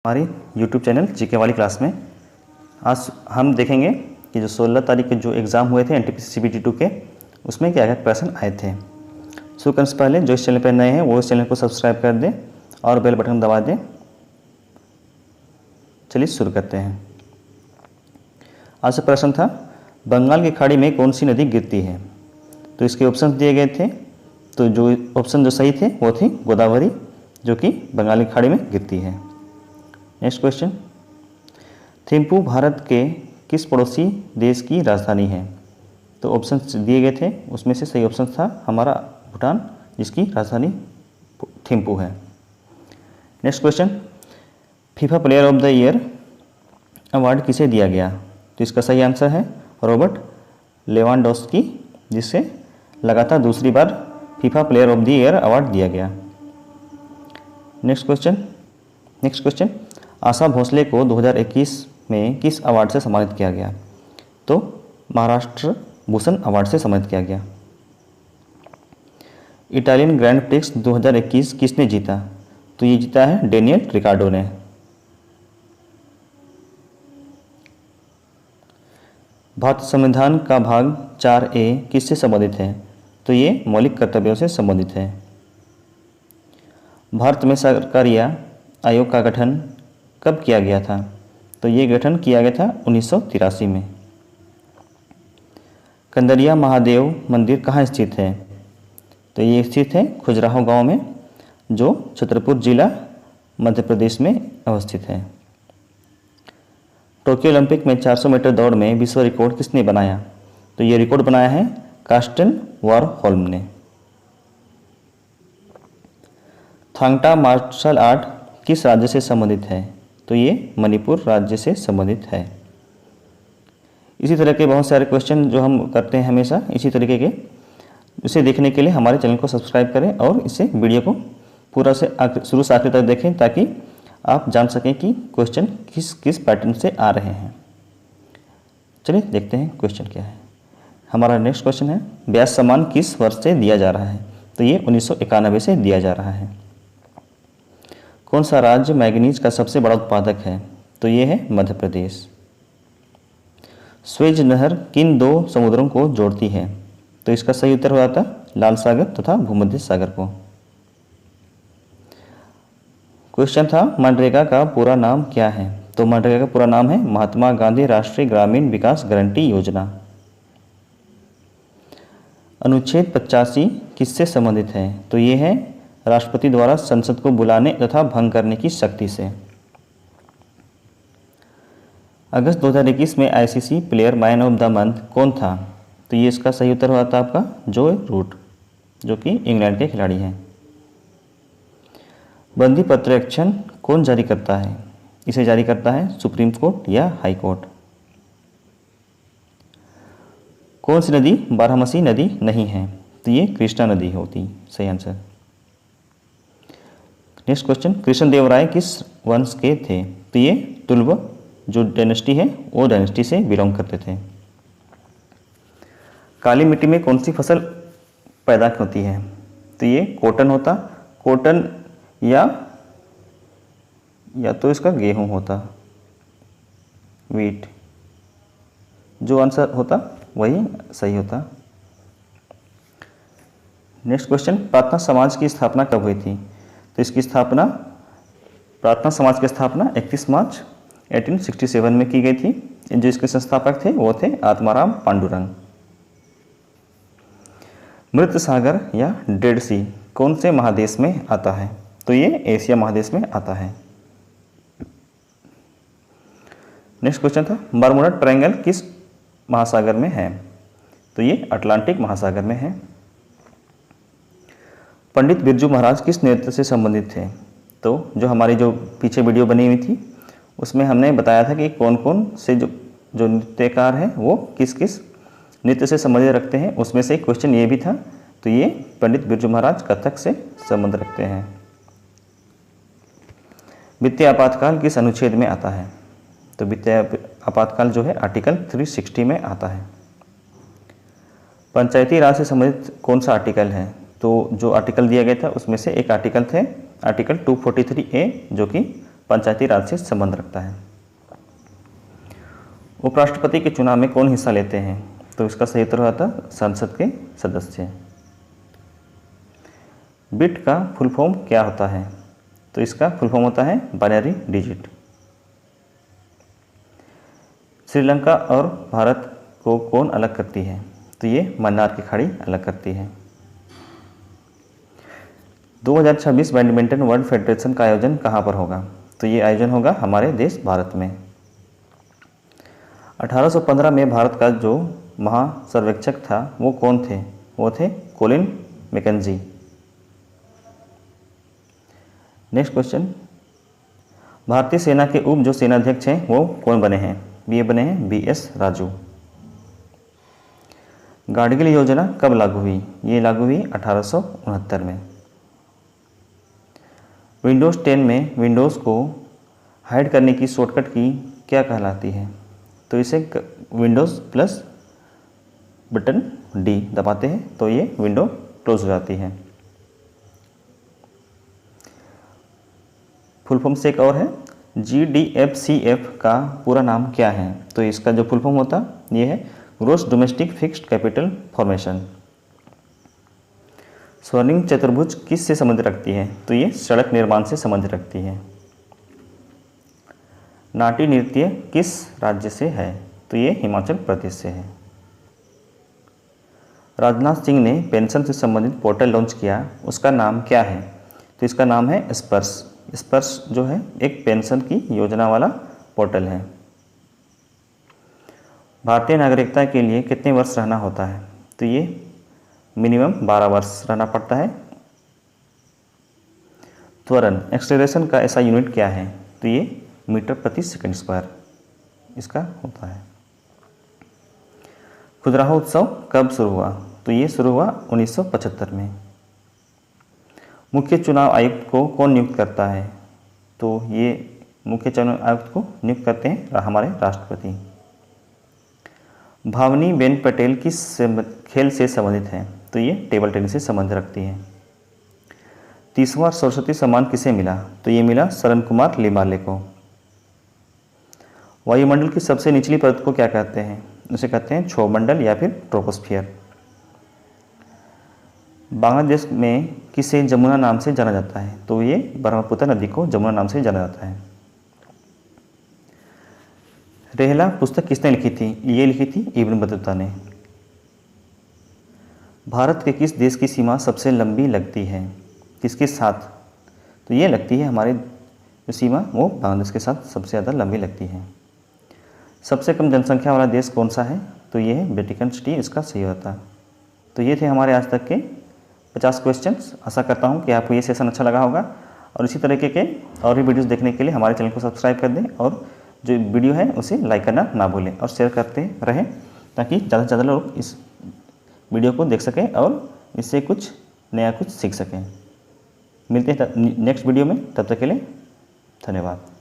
हमारी YouTube channel GK वाली class में आज हम देखेंगे कि जो 16 तारीख के जो एग्ज़ाम हुए थे NTPC CBT 2 के उसमें क्या क्या क्वेश्चन आए थे। शुरू करने से पहले जो इस चैनल पर नए हैं वो इस चैनल को सब्सक्राइब कर दें और बेल बटन दबा दें। चलिए शुरू करते हैं। आज से प्रश्न था बंगाल की खाड़ी में कौन सी नदी गिरती है। तो इसके ऑप्शन दिए गए थे, तो जो ऑप्शन जो सही थे वो थी गोदावरी, जो कि बंगाल की खाड़ी में गिरती है। नेक्स्ट क्वेश्चन, थिम्पू भारत के किस पड़ोसी देश की राजधानी है। तो ऑप्शन दिए गए थे, उसमें से सही ऑप्शन था हमारा भूटान, जिसकी राजधानी थिम्पू है। Next question, FIFA player of the year award किसे दिया गया। तो इसका सही आंसर है रॉबर्ट लेवांडोस्की, जिससे लगातार दूसरी बार FIFA player of the year award दिया गया। नेक्स्ट क्वेश्चन, आशा भोसले को 2021 में किस अवार्ड से सम्मानित किया गया। तो महाराष्ट्र भूषण अवार्ड से सम्मानित किया गया। इटालियन ग्रैंड प्रिक्स 2021 किसने जीता। तो ये जीता है डेनियल रिकार्डो ने। भारतीय संविधान का भाग 4A किससे संबंधित है। तो ये मौलिक कर्तव्यों से संबंधित है। भारत में सरकारिया आयोग का गठन कब किया गया था। तो ये गठन किया गया था 1983 में। कंदरिया महादेव मंदिर कहाँ स्थित है। तो ये स्थित है खजुराहो गांव में, जो छतरपुर जिला मध्य प्रदेश में अवस्थित है। टोक्यो ओलंपिक में 400 मीटर दौड़ में विश्व रिकॉर्ड किसने बनाया। तो ये रिकॉर्ड बनाया है कार्स्टन वारहोल्म ने। थांगटा मार्शल आर्ट किस राज्य से संबंधित है। तो ये मणिपुर राज्य से संबंधित है। इसी तरह के बहुत सारे क्वेश्चन जो हम करते हैं हमेशा इसी तरीके के, इसे देखने के लिए हमारे चैनल को सब्सक्राइब करें और इसे वीडियो को पूरा से शुरू से आखिर तक देखें, ताकि आप जान सकें कि क्वेश्चन किस किस पैटर्न से आ रहे हैं। चलिए देखते हैं क्वेश्चन क्या है। हमारा नेक्स्ट क्वेश्चन है व्यास सम्मान किस वर्ष से दिया जा रहा है। तो ये 1991 से दिया जा रहा है। कौन सा राज्य मैंगनीज का सबसे बड़ा उत्पादक है। तो ये है मध्य प्रदेश। स्वेज नहर किन दो समुद्रों को जोड़ती है। तो इसका सही उत्तर हो जाता लाल सागर तथा भूमध्य सागर को। क्वेश्चन था मनरेगा का पूरा नाम क्या है। तो मनरेगा का पूरा नाम है महात्मा गांधी राष्ट्रीय ग्रामीण विकास गारंटी योजना। अनुच्छेद 85 किससे संबंधित है। तो ये है राष्ट्रपति द्वारा संसद को बुलाने तथा भंग करने की शक्ति से। अगस्त 2021 में ICC player man of the month कौन था। तो ये इसका सही उत्तर हुआ था आपका जोए रूट, जो कि इंग्लैंड के खिलाड़ी हैं। बंदी पर्यवेक्षण कौन जारी करता है। इसे जारी करता है सुप्रीम कोर्ट या हाई कोर्ट। कौन सी नदी बारहमासी नदी नहीं है। तो ये कृष्णा नदी होती सही आंसर। नेक्स्ट क्वेश्चन, कृष्णदेवराय किस वंश के थे। तो ये तुलुव जो डायनेस्टी है वो डायनेस्टी से बिलोंग करते थे। काली मिट्टी में कौन सी फसल पैदा होती है। तो ये कॉटन होता, कॉटन या तो इसका गेहूं होता, वीट। जो आंसर होता वही सही होता। नेक्स्ट क्वेश्चन, प्रार्थना समाज की स्थापना कब हुई थी। तो इसकी स्थापना प्रार्थना समाज की स्थापना 31 मार्च 1867 में की गई थी। जो इसके संस्थापक थे वो थे आत्माराम पांडुरंग। मृत सागर या डेड सी कौन से महादेश में आता है। तो ये एशिया महादेश में आता है। नेक्स्ट क्वेश्चन था बरमुडा ट्रायंगल किस महासागर में है। तो ये अटलांटिक महासागर में है। पंडित बिरजू महाराज किस नृत्य से संबंधित थे। तो जो हमारी जो पीछे वीडियो बनी हुई थी उसमें हमने बताया था कि कौन कौन से जो नृत्यकार हैं वो किस किस नृत्य से संबंध रखते हैं। उसमें से एक क्वेश्चन ये भी था। तो ये पंडित बिरजू महाराज कथक से संबंध रखते हैं। वित्तीय आपातकाल किस अनुच्छेद में आता है। तो वित्तीय आपातकाल जो है आर्टिकल 360 में आता है। पंचायती राज से संबंधित कौन सा आर्टिकल है। तो जो आर्टिकल दिया गया था उसमें से एक आर्टिकल थे आर्टिकल 243A, जो कि पंचायती राज से संबंध रखता है। उपराष्ट्रपति के चुनाव में कौन हिस्सा लेते हैं? तो इसका सही उत्तर होता है संसद के सदस्य। बिट का फुल फॉर्म क्या होता है? तो इसका फुल फॉर्म होता है बाइनरी डिजिट। श्रीलंका और भारत को कौन अलग करती है? तो ये मन्नार की खाड़ी अलग करती है। 2026 बैडमिंटन वर्ल्ड फेडरेशन का आयोजन कहाँ पर होगा? तो ये आयोजन होगा हमारे देश भारत में। 1815 में भारत का जो महासर्वेक्षक था वो कौन थे? वो थे कोलिन मैकेंजी। नेक्स्ट क्वेश्चन, भारतीय सेना के उप जो सेनाध्यक्ष हैं वो कौन बने हैं? ये बने हैं BS राजू। गाडगिल योजना कब लागू हुई? ये लागू हुई 1869 में। विंडोज़ 10 में विंडोज़ को हाइड करने की शॉर्टकट की क्या कहलाती है? तो इसे विंडोज़ प्लस बटन D दबाते हैं तो ये विंडो क्लोज हो जाती है। फुल फॉर्म से एक और है, GDFCF का पूरा नाम क्या है? तो इसका जो फुल फॉर्म होता ये है gross domestic fixed capital formation. स्वर्णिम चतुर्भुज किस से संबंध रखती है? तो ये सड़क निर्माण से संबंध रखती है। नाट्य नृत्य किस राज्य से है? तो ये हिमाचल प्रदेश से है। राजनाथ सिंह ने पेंशन से संबंधित पोर्टल लॉन्च किया, उसका नाम क्या है? तो इसका नाम है स्पर्श। स्पर्श जो है एक पेंशन की योजना वाला पोर्टल है। भारतीय नागरिकता के लिए कितने वर्ष रहना होता है? तो ये मिनिमम 12 वर्ष रहना पड़ता है। त्वरण एक्सेलरेशन का ऐसा यूनिट क्या है? तो ये मीटर प्रति सेकंड स्क्वायर इसका होता है। खजुराहो उत्सव कब शुरू हुआ? तो ये शुरू हुआ 1975 में। मुख्य चुनाव आयुक्त को कौन नियुक्त करता है? तो ये मुख्य चुनाव आयुक्त को नियुक्त करते हैं हमारे राष्ट्रपति। भावनी बेन पटेल किस खेल से संबंधित है? तो ये टेबल टेनिस से संबंध रखती है। 30वां सरस्वती सम्मान किसे मिला? तो ये मिला शरण कुमार लिमाले को। वायुमंडल की सबसे निचली परत को क्या कहते हैं? उसे कहते हैं क्षोभमंडल या फिर ट्रोपोस्फियर। बांग्लादेश में किसे जमुना नाम से जाना जाता है? तो ये ब्रह्मपुत्र नदी को जमुना नाम से जाना जाता है। रेहला पुस्तक किसने लिखी थी? ये लिखी थी इब्न बतूता ने। भारत के किस देश की सीमा सबसे लंबी लगती है? किसके साथ? तो ये लगती है हमारे जो सीमा वो बांग्लादेश के साथ सबसे ज़्यादा लंबी लगती है। सबसे कम जनसंख्या वाला देश कौन सा है? तो ये है वेटिकन सिटी, इसका सही होता है। तो ये थे हमारे आज तक के 50 क्वेश्चंस। आशा करता हूँ कि आपको ये सेशन अच्छा लगा होगा और इसी तरीके के और भी वीडियोस देखने के लिए हमारे चैनल को सब्सक्राइब कर दें और जो वीडियो है उसे लाइक करना ना भूलें और शेयर करते रहें ताकि ज़्यादा से ज़्यादा लोग इस वीडियो को देख सकें और इससे कुछ नया कुछ सीख सकें। मिलते हैं नेक्स्ट वीडियो में, तब तक के लिए धन्यवाद।